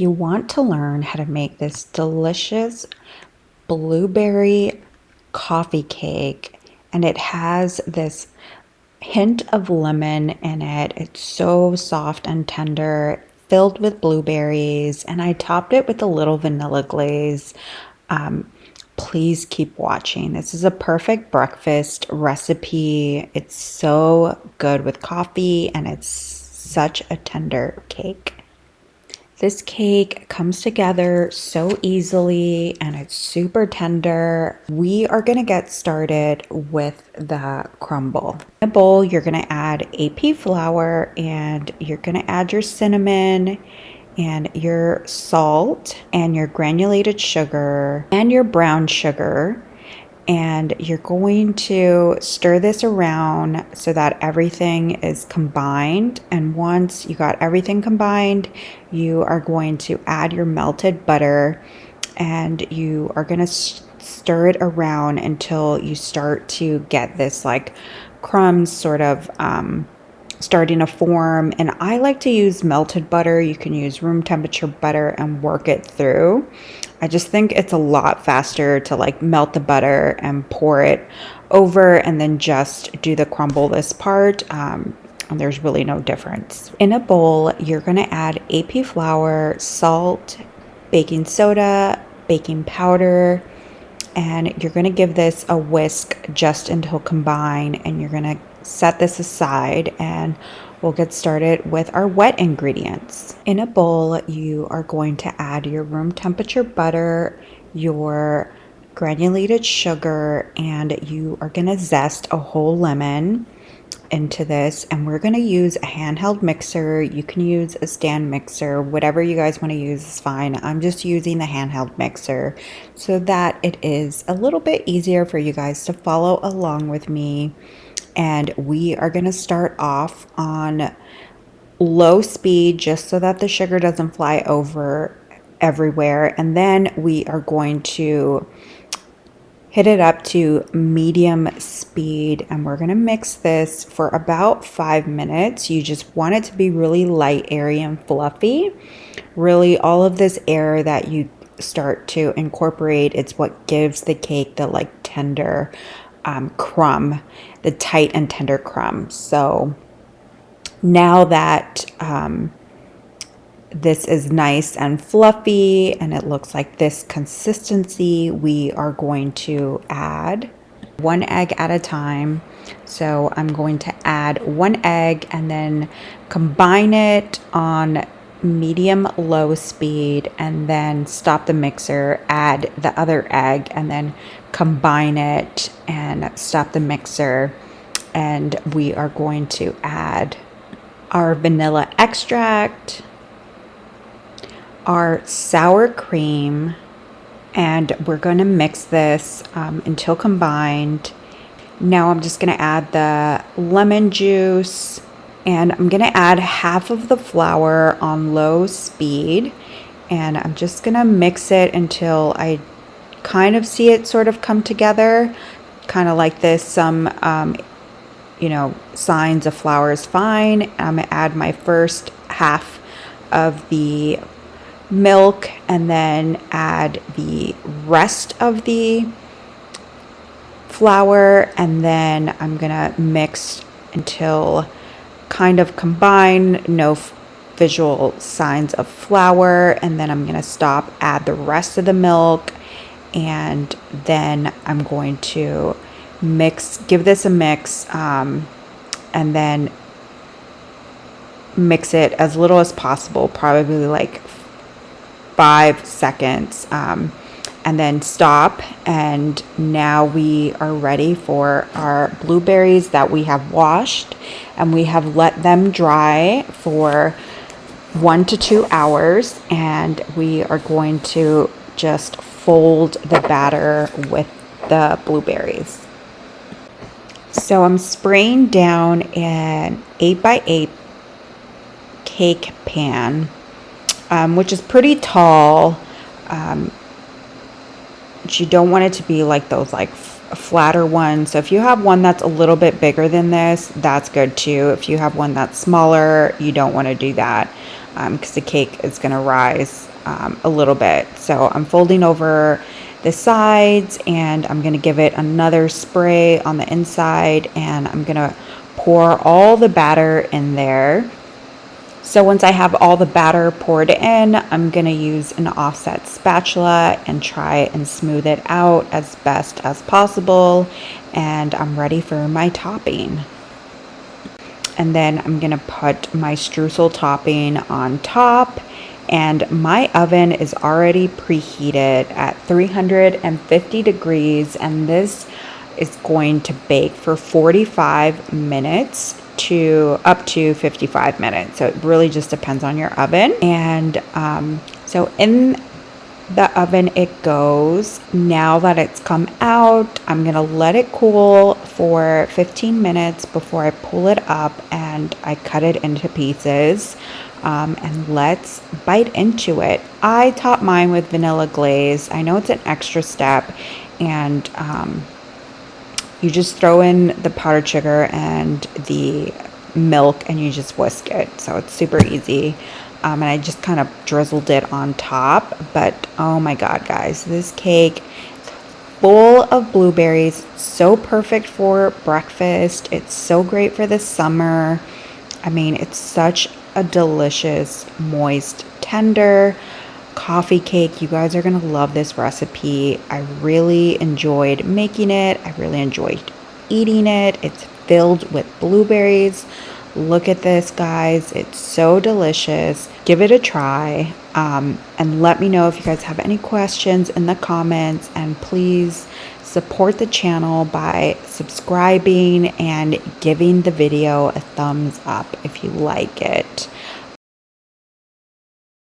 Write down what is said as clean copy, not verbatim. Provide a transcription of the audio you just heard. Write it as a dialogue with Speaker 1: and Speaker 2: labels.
Speaker 1: If you want to learn how to make this delicious blueberry coffee cake, and it has this hint of lemon in it, it's so soft and tender, filled with blueberries, and I topped it with a little vanilla glaze. Please keep watching. This is a perfect breakfast recipe. It's so good with coffee, and it's such a tender cake. This cake comes together so easily and it's super tender. We are going to get started with the crumble. In a bowl, you're going to add AP flour, and you're going to add your cinnamon and your salt and your granulated sugar and your brown sugar. And you're going to stir this around so that everything is combined. And once you got everything combined, you are going to add your melted butter, and you are going to stir it around until you start to get this like crumbs sort of starting to form. And I like to use melted butter. You can use room temperature butter and work it through. I just think it's a lot faster to like melt the butter and pour it over and then just do the crumble this part. And there's really no difference. In a bowl, you're going to add AP flour, salt, baking soda, baking powder, and you're going to give this a whisk just until combined, and you're going to set this aside, and we'll get started with our wet ingredients. In a bowl, you are going to add your room temperature butter, your granulated sugar, and you are going to zest a whole lemon into this. And we're going to use a handheld mixer. You can use a stand mixer, whatever you guys want to use is fine. I'm just using the handheld mixer so that it is a little bit easier for you guys to follow along with me. And we are going to start off on low speed just so that the sugar doesn't fly over everywhere. And then we are going to hit it up to medium speed, and we're going to mix this for about 5 minutes. You just want it to be really light, airy, and fluffy. Really, all of this air that you start to incorporate, it's what gives the cake the like tender crumb, the tight and tender crumb. So now that this is nice and fluffy and it looks like this consistency, we are going to add 1 egg at a time. So I'm going to add 1 egg and then combine it on medium low speed, and then stop the mixer, add the other egg, and then combine it and stop the mixer. And we are going to add our vanilla extract, our sour cream, and we're going to mix this until combined. Now I'm just going to add the lemon juice, and I'm going to add half of the flour on low speed, and I'm just going to mix it until I kind of see it sort of come together, kind of like this. Some signs of flour is fine. I'm going to add my first half of the milk and then add the rest of the flour, and then I'm gonna mix until kind of combine, no visual signs of flour, and then I'm gonna stop, add the rest of the milk, and then I'm going to give this a mix, and then mix it as little as possible, probably like 5 seconds, and then stop. And now we are ready for our blueberries that we have washed, and we have let them dry for 1 to 2 hours, and we are going to just fold the batter with the blueberries. So I'm spraying down an 8x8 cake pan, which is pretty tall. You don't want it to be like those like flatter ones. So if you have one that's a little bit bigger than this, that's good too. If you have one that's smaller, you don't want to do that. because the cake is going to rise a little bit. So I'm folding over the sides, and I'm going to give it another spray on the inside, and I'm going to pour all the batter in there. So once I have all the batter poured in, I'm going to use an offset spatula and try and smooth it out as best as possible. And I'm ready for my topping. And then I'm going to put my streusel topping on top. And my oven is already preheated at 350 degrees. And this is going to bake for 45 minutes to up to 55 minutes. So it really just depends on your oven. And so in the oven it goes. Now that it's come out, I'm gonna let it cool for 15 minutes before I pull it up and I cut it into pieces. And let's bite into it. I topped mine with vanilla glaze. I know it's an extra step, and you just throw in the powdered sugar and the milk and you just whisk it. So it's super easy. And I just kind of drizzled it on top. But oh my God, guys, this cake is full of blueberries. So perfect for breakfast. It's so great for the summer. I mean, it's such a delicious, moist, tender coffee cake. You guys are gonna love this recipe. I really enjoyed making it. I really enjoyed eating it. It's filled with blueberries. Look at this, guys. It's so delicious. Give it a try, and let me know if you guys have any questions in the comments. And please support the channel by subscribing and giving the video a thumbs up if you like it.